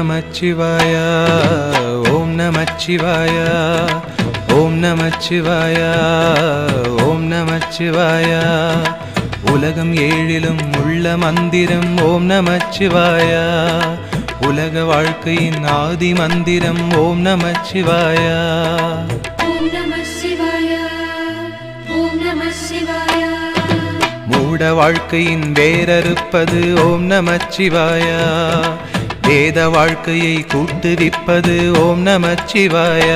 நமச்சிவாய ஓம் நமச்சிவாய ஓம் நமச்சிவாய ஓம் நமச்சிவாய உலகம் ஏழிலும் உள்ள மந்திரம் ஓம் நமச்சிவாய உலக வாழ்க்கையின் ஆதி மந்திரம் ஓம் நமச்சிவாய மூட வாழ்க்கையின் வேரறுப்பது ஓம் நமச்சிவாய வேத வாழ்க்கையை கூட்டுவிப்பது ஓம் நமச்சிவாய